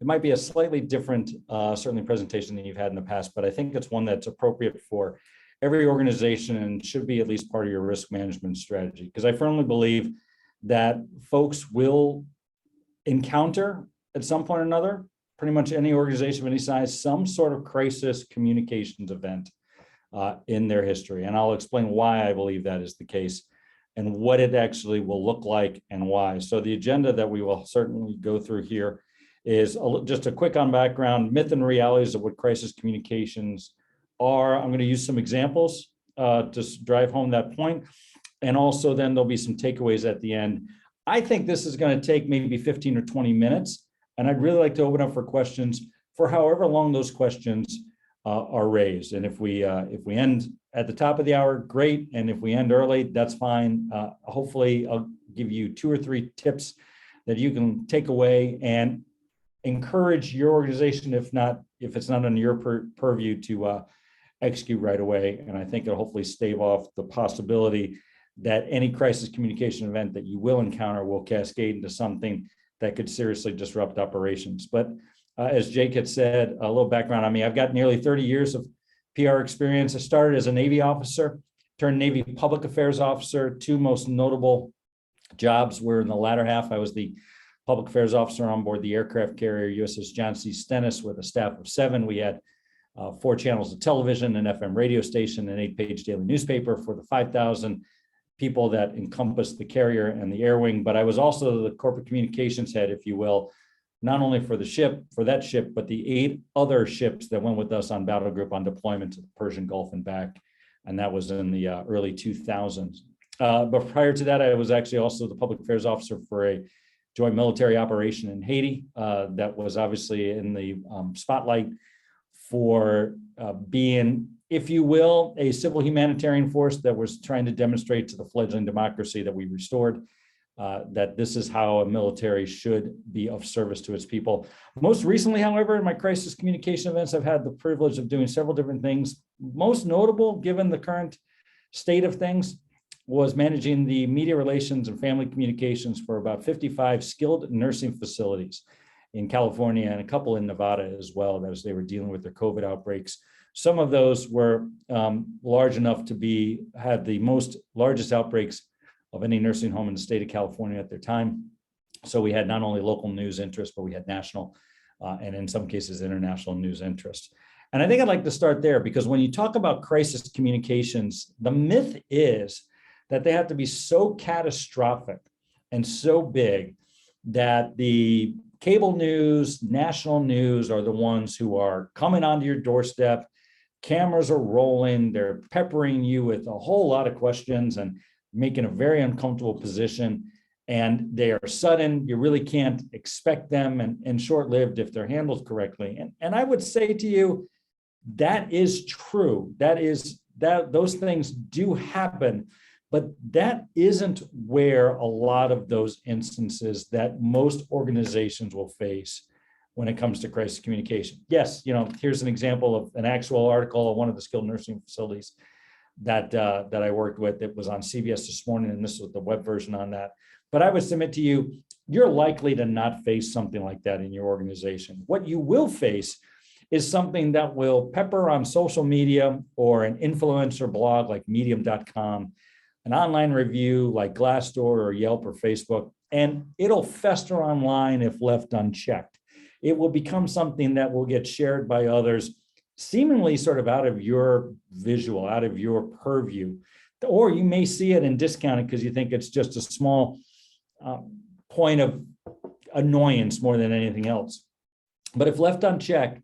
it might be a slightly different, certainly presentation than you've had in the past, but I think it's one that's appropriate for every organization and should be at least part of your risk management strategy. Because I firmly believe that folks will encounter at some point or another, pretty much any organization of any size, some sort of crisis communications event in their history. And I'll explain why I believe that is the case and what it actually will look like and why. So the agenda that we will certainly go through here is just a quick on background, myth and realities of what crisis communications are. I'm going to use some examples to drive home that point. And also then there'll be some takeaways at the end. I think this is going to take maybe 15 or 20 minutes. And I'd really like to open up for questions for however long those questions are raised. And if we end at the top of the hour, great. And if we end early, that's fine. Hopefully I'll give you 2 or 3 tips that you can take away and encourage your organization, if it's not on your purview, to execute right away. And I think it'll hopefully stave off the possibility that any crisis communication event that you will encounter will cascade into something that could seriously disrupt operations. But as Jake had said, a little background on me, I've got nearly 30 years of PR experience. I started as a Navy officer, turned Navy public affairs officer. 2 most notable jobs were in the latter half. I was the public affairs officer on board the aircraft carrier USS John C. Stennis with a staff of 7. We had 4 channels of television, an FM radio station, an 8-page daily newspaper for the 5,000 people that encompassed the carrier and the air wing. But I was also the corporate communications head, if you will, not only for that ship, but the 8 other ships that went with us on battle group on deployment to the Persian Gulf and back. And that was in the early 2000s. But prior to that, I was actually also the public affairs officer for a joint military operation in Haiti that was obviously in the spotlight for being, if you will, a civil humanitarian force that was trying to demonstrate to the fledgling democracy that we restored that this is how a military should be of service to its people. Most recently, however, in my crisis communication events, I've had the privilege of doing several different things. Most notable, given the current state of things, was managing the media relations and family communications for about 55 skilled nursing facilities in California and a couple in Nevada as well, as they were dealing with their COVID outbreaks. Some of those were large enough to had the largest outbreaks of any nursing home in the state of California at their time. So we had not only local news interest, but we had national and in some cases international news interest. And I think I'd like to start there because when you talk about crisis communications, the myth is that they have to be so catastrophic and so big that the cable news, national news are the ones who are coming onto your doorstep. Cameras are rolling, they're peppering you with a whole lot of questions and making a very uncomfortable position. And they are sudden, you really can't expect them, and short-lived if they're handled correctly. And I would say to you, that is true. Those things do happen, but that isn't where a lot of those instances that most organizations will face when it comes to crisis communication. Yes, here's an example of an actual article of one of the skilled nursing facilities that I worked with. It was on CBS this morning, and this was the web version on that. But I would submit to you, you're likely to not face something like that in your organization. What you will face is something that will pepper on social media or an influencer blog like medium.com, an online review like Glassdoor or Yelp or Facebook, and it'll fester online if left unchecked. It will become something that will get shared by others, seemingly sort of out of your visual, out of your purview, or you may see it and discount it because you think it's just a small point of annoyance more than anything else. But if left unchecked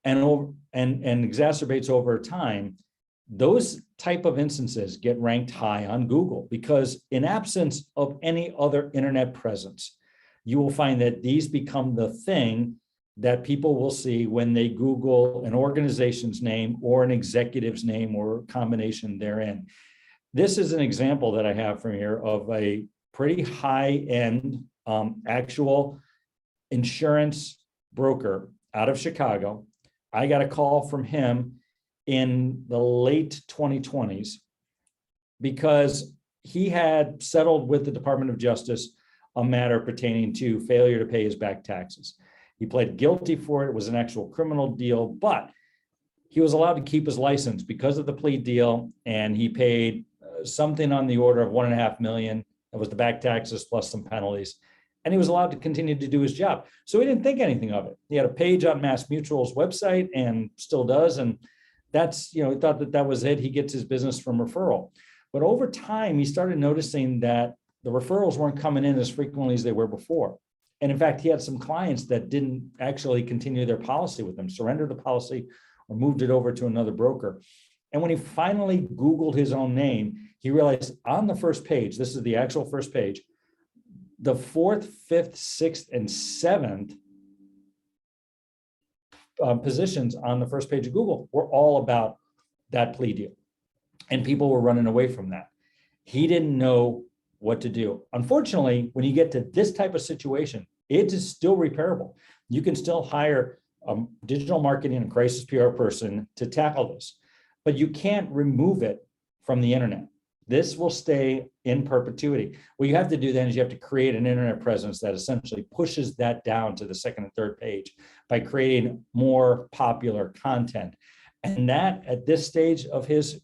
and exacerbates over time, those type of instances get ranked high on Google because in absence of any other internet presence, you will find that these become the thing that people will see when they Google an organization's name or an executive's name or a combination therein. This is an example that I have from here of a pretty high-end actual insurance broker out of Chicago. I got a call from him in the late 2020s because he had settled with the Department of Justice a matter pertaining to failure to pay his back taxes. He pled guilty for it. It was an actual criminal deal, but he was allowed to keep his license because of the plea deal, and he paid something on the order of $1.5 million. That was the back taxes plus some penalties. And he was allowed to continue to do his job. So he didn't think anything of it. He had a page on Mass Mutual's website and still does. And that's, he thought that that was it. He gets his business from referral. But over time, he started noticing that the referrals weren't coming in as frequently as they were before. And in fact, he had some clients that didn't actually continue their policy with him, surrendered the policy or moved it over to another broker. And when he finally Googled his own name, he realized on the first page, this is the actual first page, the 4th, 5th, 6th, and 7th positions on the first page of Google were all about that plea deal. And people were running away from that. He didn't know what to do. Unfortunately, when you get to this type of situation, it is still repairable. You can still hire a digital marketing and crisis PR person to tackle this, but you can't remove it from the internet. This will stay in perpetuity. What you have to do then is you have to create an internet presence that essentially pushes that down to the second and third page by creating more popular content. And that, at this stage of his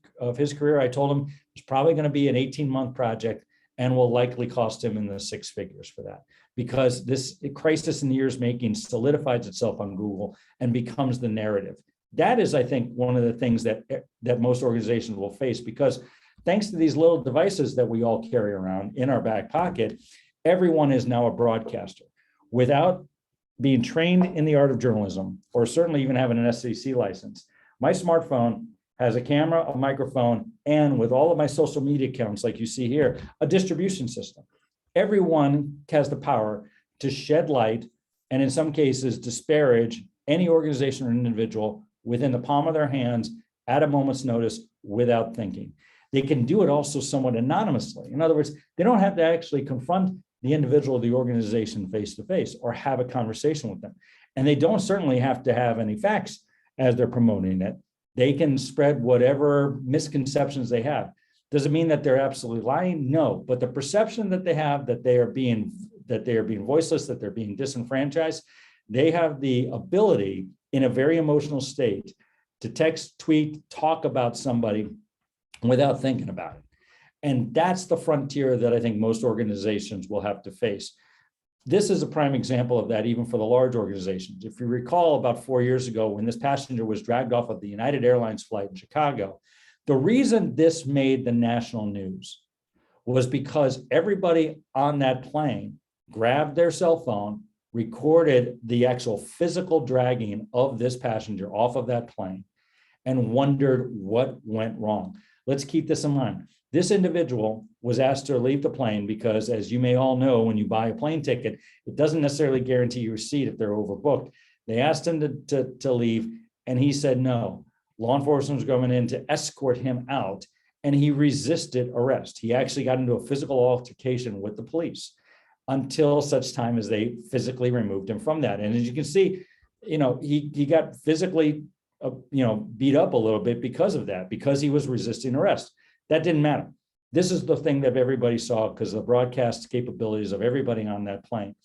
career, I told him it's probably going to be an 18-month project and will likely cost him in the 6 figures for that, because this crisis in the years making solidifies itself on Google and becomes the narrative. That is, I think, one of the things that most organizations will face, because thanks to these little devices that we all carry around in our back pocket, everyone is now a broadcaster. Without being trained in the art of journalism, or certainly even having an SEC license, my smartphone has a camera, a microphone, and with all of my social media accounts, like you see here, a distribution system. Everyone has the power to shed light and in some cases disparage any organization or individual within the palm of their hands at a moment's notice without thinking. They can do it also somewhat anonymously. In other words, they don't have to actually confront the individual or the organization face to face or have a conversation with them. And they don't certainly have to have any facts as they're promoting it. They can spread whatever misconceptions they have. Does it mean that they're absolutely lying? No, but the perception that they have that they are being voiceless, that they're being disenfranchised, they have the ability in a very emotional state to text, tweet, talk about somebody without thinking about it. And that's the frontier that I think most organizations will have to face. This is a prime example of that, even for the large organizations. If you recall, about 4 years ago, when this passenger was dragged off of the United Airlines flight in Chicago, the reason this made the national news was because everybody on that plane grabbed their cell phone, recorded the actual physical dragging of this passenger off of that plane, and wondered what went wrong. Let's keep this in mind. This individual was asked to leave the plane because, as you may all know, when you buy a plane ticket, it doesn't necessarily guarantee your seat if they're overbooked. They asked him to leave, and he said no. Law enforcement was going in to escort him out, and he resisted arrest. He actually got into a physical altercation with the police until such time as they physically removed him from that. And as you can see, he got physically beat up a little bit because of that, because he was resisting arrest. That didn't matter. This is the thing that everybody saw because of the broadcast capabilities of everybody on that plane.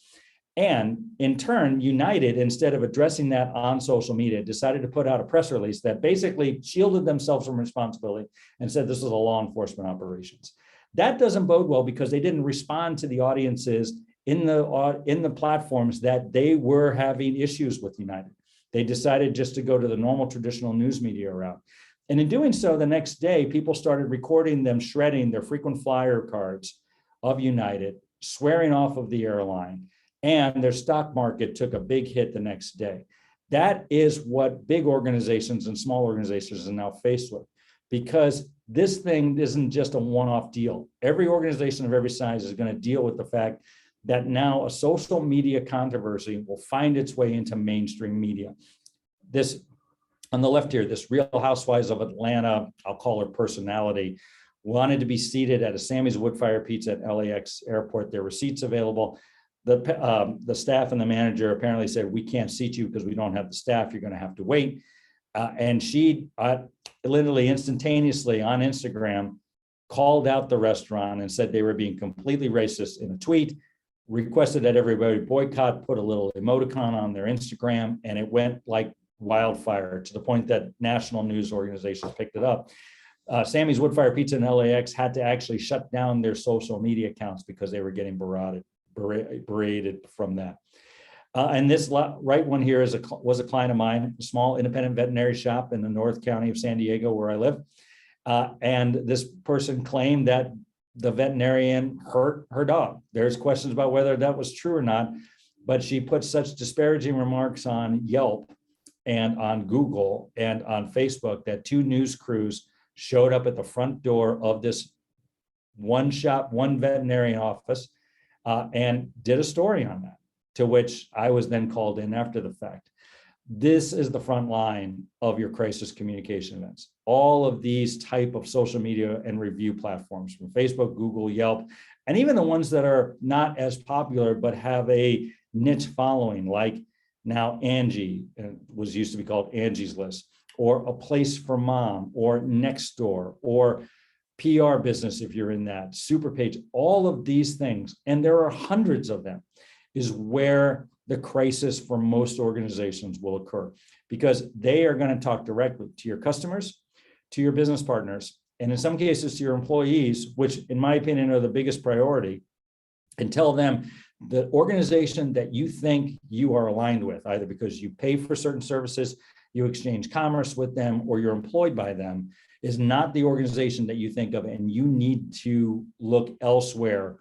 And in turn, United, instead of addressing that on social media, decided to put out a press release that basically shielded themselves from responsibility and said this is a law enforcement operations. That doesn't bode well because they didn't respond to the audiences in the platforms that they were having issues with United. They decided just to go to the normal traditional news media route. And in doing so, the next day, people started recording them shredding their frequent flyer cards of United, swearing off of the airline, and their stock market took a big hit the next day. That is what big organizations and small organizations are now faced with, because this thing isn't just a one-off deal. Every organization of every size is going to deal with the fact that now a social media controversy will find its way into mainstream media. This, on the left here, this Real Housewives of Atlanta, I'll call her personality, wanted to be seated at a Sammy's Woodfire Pizza at LAX airport. There were seats available. The staff and the manager apparently said, we can't seat you because we don't have the staff. You're going to have to wait. And she literally instantaneously on Instagram called out the restaurant and said they were being completely racist in a tweet, requested that everybody boycott, put a little emoticon on their Instagram, and it went like wildfire to the point that national news organizations picked it up. Sammy's Woodfire Pizza in LAX had to actually shut down their social media accounts because they were getting berated from that. And this right one here was a client of mine, a small independent veterinary shop in the North County of San Diego, where I live. And this person claimed that the veterinarian hurt her dog. There's questions about whether that was true or not, but she put such disparaging remarks on Yelp and on Google and on Facebook that 2 news crews showed up at the front door of this one veterinarian office and did a story on that, to which I was then called in after the fact. This is the front line of your crisis communication events. All of these type of social media and review platforms from Facebook, Google, Yelp, and even the ones that are not as popular but have a niche following, like now Angie, was used to be called Angie's List, or A Place for Mom, or Nextdoor, or PR Business if you're in that, Superpage, all of these things, and there are hundreds of them, is where the crisis for most organizations will occur, because they are going to talk directly to your customers, to your business partners, and in some cases to your employees, which in my opinion are the biggest priority, and tell them the organization that you think you are aligned with, either because you pay for certain services, you exchange commerce with them, or you're employed by them, is not the organization that you think of, and you need to look elsewhere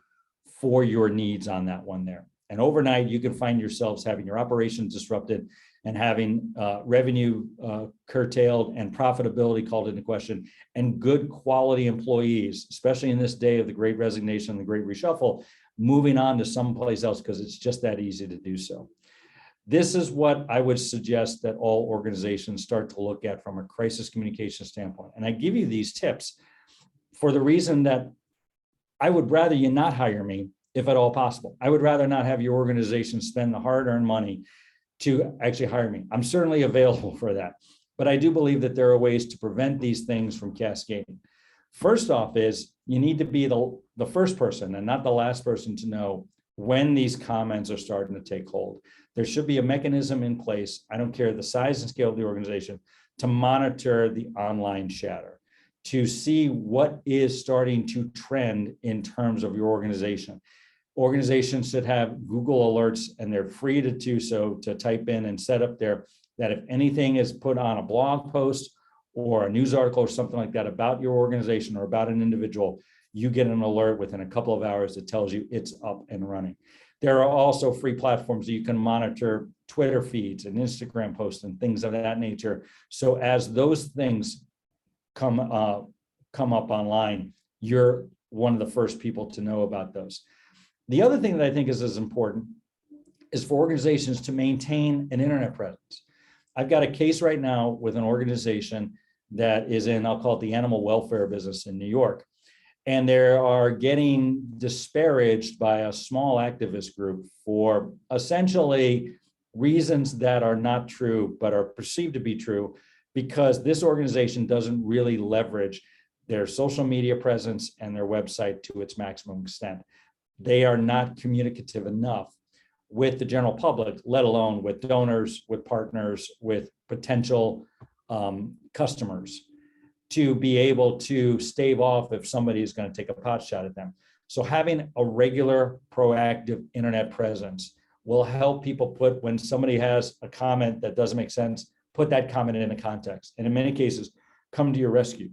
for your needs on that one there. And overnight, you can find yourselves having your operations disrupted and having revenue curtailed and profitability called into question, and good quality employees, especially in this day of the Great Resignation and the Great Reshuffle, moving on to someplace else because it's just that easy to do so. This is what I would suggest that all organizations start to look at from a crisis communication standpoint. And I give you these tips for the reason that I would rather you not hire me if at all possible. I would rather not have your organization spend the hard-earned money to actually hire me. I'm certainly available for that, but I do believe that there are ways to prevent these things from cascading. First off is you need to be the first person and not the last person to know when these comments are starting to take hold. There should be a mechanism in place, I don't care the size and scale of the organization, to monitor the online chatter, to see what is starting to trend in terms of your organization. Organizations should have Google alerts, and they're free to do so, to type in and set up there that if anything is put on a blog post or a news article or something like that about your organization or about an individual, you get an alert within a couple of hours that tells you it's up and running. There are also free platforms that you can monitor Twitter feeds and Instagram posts and things of that nature. So as those things come up online, you're one of the first people to know about those. The other thing that I think is as important is for organizations to maintain an internet presence. I've got a case right now with an organization that is in, I'll call it the animal welfare business in New York. And they are getting disparaged by a small activist group for essentially reasons that are not true, but are perceived to be true, because this organization doesn't really leverage their social media presence and their website to its maximum extent. They are not communicative enough with the general public, let alone with donors, with partners, with potential customers, to be able to stave off if somebody is going to take a pot shot at them. So having a regular, proactive internet presence will help people put, when somebody has a comment that doesn't make sense, put that comment in a context, and in many cases, come to your rescue.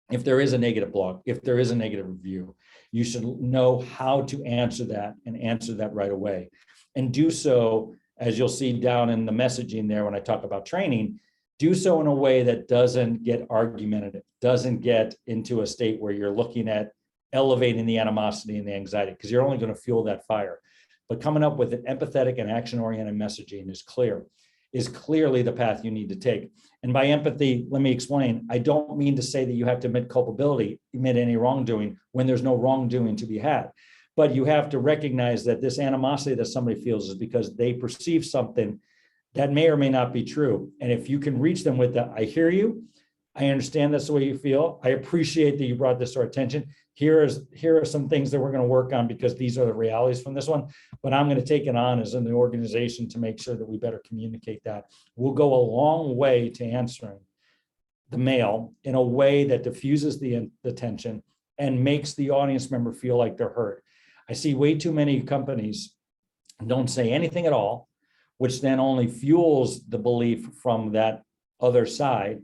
If there is a negative blog, if there is a negative review, you should know how to answer that and answer that right away. And do so, as you'll see down in the messaging there when I talk about training, do so in a way that doesn't get argumentative, doesn't get into a state where you're looking at elevating the animosity and the anxiety, because you're only going to fuel that fire. But coming up with an empathetic and action-oriented messaging is clearly the path you need to take. And by empathy, let me explain. I don't mean to say that you have to admit culpability, admit any wrongdoing when there's no wrongdoing to be had. But you have to recognize that this animosity that somebody feels is because they perceive something that may or may not be true. And if you can reach them with the, I hear you, I understand that's the way you feel. I appreciate that you brought this to our attention. Here are some things that we're going to work on because these are the realities from this one. But I'm going to take it on as an organization to make sure that we better communicate that. We'll go a long way to answering the mail in a way that diffuses the tension and makes the audience member feel like they're heard. I see way too many companies don't say anything at all, which then only fuels the belief from that other side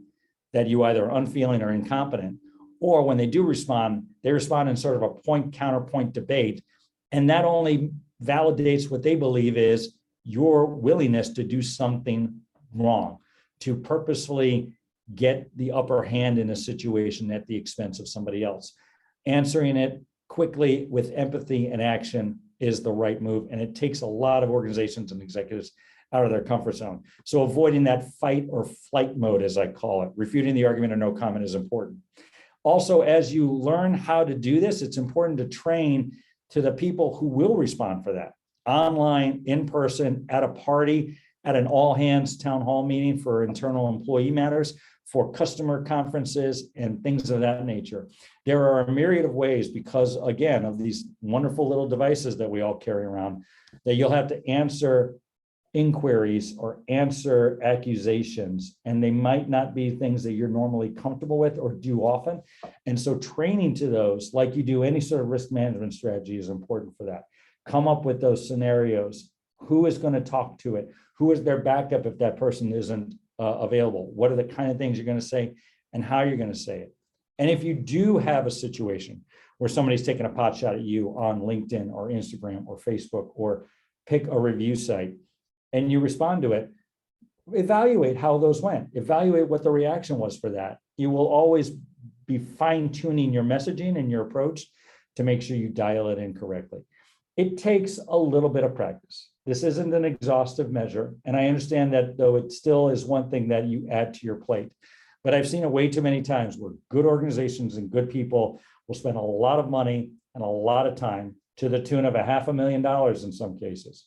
that you either are unfeeling or incompetent, or when they do respond, they respond in sort of a point counterpoint debate. And that only validates what they believe is your willingness to do something wrong, to purposefully get the upper hand in a situation at the expense of somebody else. Answering it quickly with empathy and action is the right move. And it takes a lot of organizations and executives out of their comfort zone. So avoiding that fight or flight mode, as I call it, refuting the argument or no comment is important. Also, as you learn how to do this, it's important to train to the people who will respond for that. Online, in person, at a party, at an all hands town hall meeting for internal employee matters, for customer conferences and things of that nature. There are a myriad of ways because, again, of these wonderful little devices that we all carry around, that you'll have to answer inquiries or answer accusations, and they might not be things that you're normally comfortable with or do often. And so training to those, like you do any sort of risk management strategy, is important for that. Come up with those scenarios. Who is going to talk to it? Who is their backup if that person isn't available? What are the kind of things you're going to say and how you're going to say it? And if you do have a situation where somebody's taking a pot shot at you on LinkedIn or Instagram or Facebook, or pick a review site, and you respond to it, evaluate how those went. Evaluate what the reaction was for that. You will always be fine-tuning your messaging and your approach to make sure you dial it in correctly. It takes a little bit of practice. This isn't an exhaustive measure, and I understand that, though, it still is one thing that you add to your plate. But I've seen it way too many times where good organizations and good people will spend a lot of money and a lot of time, to the tune of $500,000 in some cases,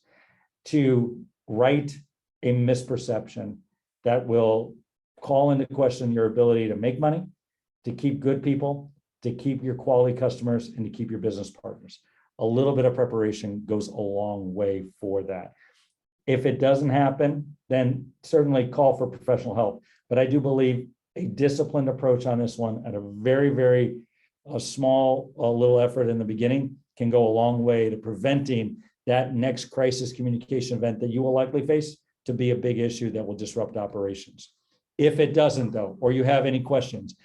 to right a misperception that will call into question your ability to make money, to keep good people, to keep your quality customers, and to keep your business partners. A little bit of preparation goes a long way for that. If it doesn't happen, then certainly call for professional help. But I do believe a disciplined approach on this one at a very, very small little effort in the beginning can go a long way to preventing that next crisis communication event that you will likely face to be a big issue that will disrupt operations. If it doesn't, though, or you have any questions,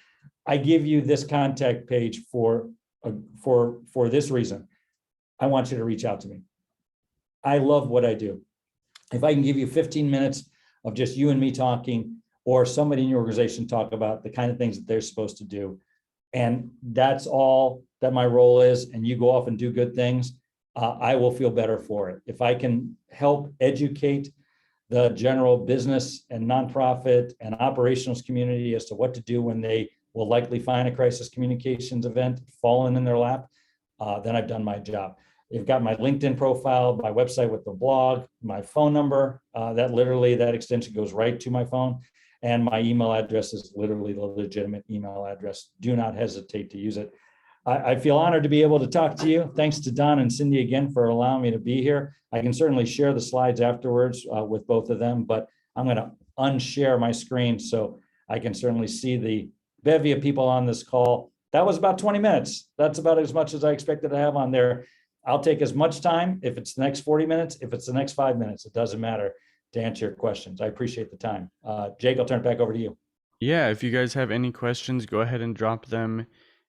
I give you this contact page for this reason. I want you to reach out to me. I love what I do. If I can give you 15 minutes of just you and me talking, or somebody in your organization talk about the kind of things that they're supposed to do, and that's all that my role is, and you go off and do good things, I will feel better for it. If I can help educate the general business and nonprofit and operations community as to what to do when they will likely find a crisis communications event falling in their lap, then I've done my job. You've got my LinkedIn profile, my website with the blog, my phone number, that extension goes right to my phone. And my email address is literally the legitimate email address. Do not hesitate to use it. I feel honored to be able to talk to you. Thanks to Don and Cindy again for allowing me to be here. I can certainly share the slides afterwards with both of them, but I'm going to unshare my screen so I can certainly see the bevy of people on this call. That was about 20 minutes. That's about as much as I expected to have on there. I'll take as much time if it's the next 40 minutes, if it's the next 5 minutes, it doesn't matter, to answer your questions. I appreciate the time. Jake, I'll turn it back over to you. Yeah, if you guys have any questions, go ahead and drop them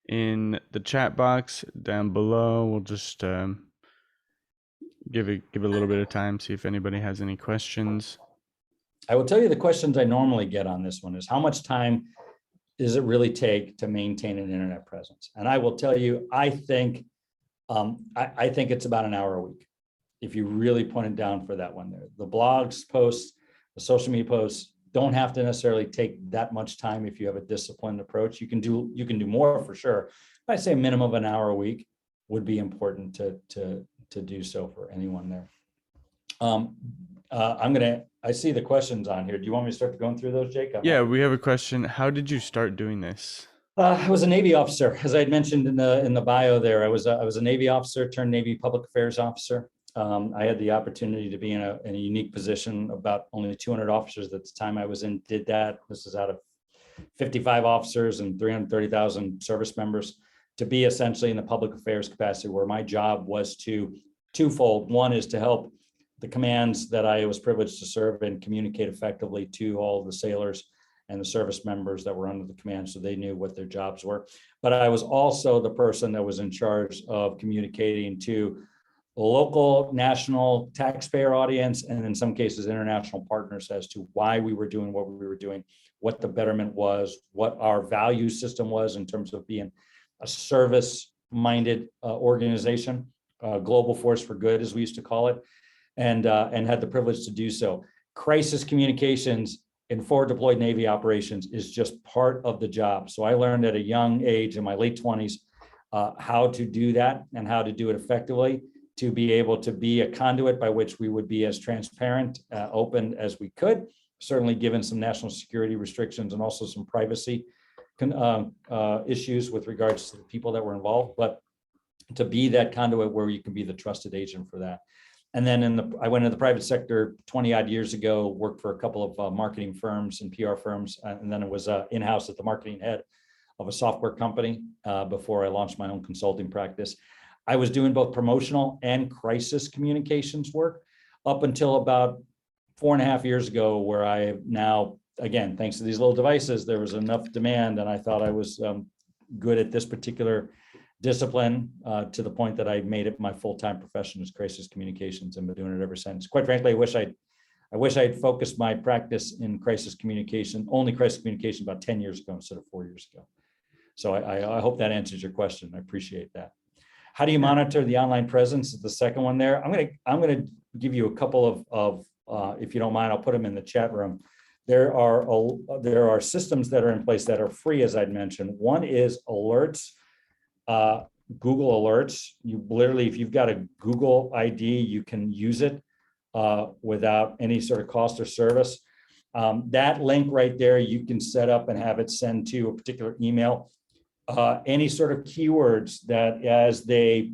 in the chat box down below. We'll just give it a little bit of time, see if anybody has any questions. I will tell you the questions I normally get on this one is, how much time does it really take to maintain an internet presence? And I will tell you, I think it's about an hour a week, if you really point it down for that one there. The blogs posts, the social media posts don't have to necessarily take that much time if you have a disciplined approach. You can do more for sure. I'd say a minimum of an hour a week would be important to do so for anyone there. I see the questions on here. Do you want me to start going through those, Jake? Yeah, we have a question. How did you start doing this? I was a Navy officer, as I had mentioned in the bio there. I was a Navy officer turned Navy public affairs officer. I had the opportunity to be in a unique position. About only 200 officers at the time I was in did that. This is out of 55 officers and 330,000 service members, to be essentially in the public affairs capacity, where my job was twofold. One is to help the commands that I was privileged to serve and communicate effectively to all the sailors and the service members that were under the command, so they knew what their jobs were. But I was also the person that was in charge of communicating to local, national, taxpayer audience, and in some cases, international partners, as to why we were doing what we were doing, what the betterment was, what our value system was in terms of being a service-minded organization, global force for good, as we used to call it, and had the privilege to do so. Crisis communications in forward deployed Navy operations is just part of the job. So I learned at a young age, in my late 20s, how to do that and how to do it effectively, to be able to be a conduit by which we would be as transparent, open as we could, certainly given some national security restrictions and also some privacy issues with regards to the people that were involved, but to be that conduit where you can be the trusted agent for that. And then I went into the private sector 20 odd years ago, worked for a couple of marketing firms and PR firms, and then it was in-house at the marketing head of a software company before I launched my own consulting practice. I was doing both promotional and crisis communications work up until about 4.5 years ago, where I now, again, thanks to these little devices, there was enough demand, and I thought I was good at this particular discipline to the point that I made it my full-time profession as crisis communications, and been doing it ever since. Quite frankly, I wish I had focused my practice in crisis communication, only crisis communication, about 10 years ago instead of 4 years ago. So I hope that answers your question. I appreciate that. How do you monitor the online presence? Is the second one there. I'm gonna give you a couple of if you don't mind, I'll put them in the chat room. There are systems that are in place that are free, as I'd mentioned. One is alerts, Google Alerts. You literally, if you've got a Google ID, you can use it without any sort of cost or service. That link right there, you can set up and have it send to a particular email. Any sort of keywords that, as they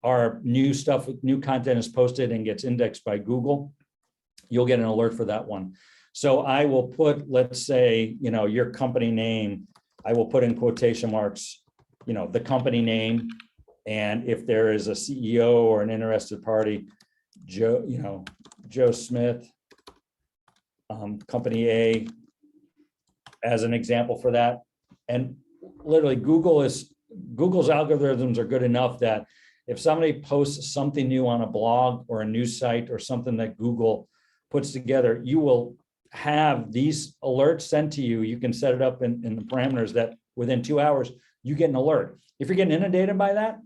are new content is posted and gets indexed by Google, you'll get an alert for that one. So I will put, let's say, your company name, I will put in quotation marks, the company name. And if there is a CEO or an interested party, Joe Smith, company A, as an example for that. And literally Google's algorithms are good enough that if somebody posts something new on a blog or a news site or something that Google puts together, you will have these alerts sent to you. You can set it up in the parameters that within 2 hours, you get an alert. If you're getting inundated by that,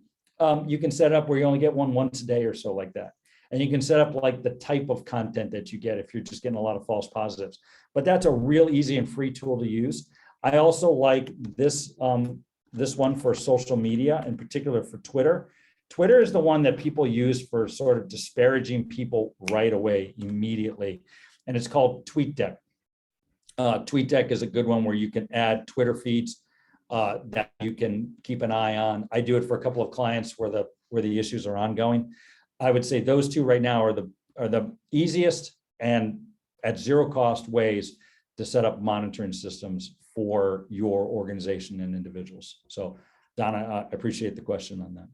you can set up where you only get one once a day or so, like that. And you can set up like the type of content that you get if you're just getting a lot of false positives. But that's a real easy and free tool to use. I also like this one for social media, in particular for Twitter. Twitter is the one that people use for sort of disparaging people right away, immediately. And it's called TweetDeck. TweetDeck is a good one where you can add Twitter feeds that you can keep an eye on. I do it for a couple of clients where the issues are ongoing. I would say those two right now are the easiest and at zero cost ways to set up monitoring systems for your organization and individuals. So Donna, I appreciate the question on that.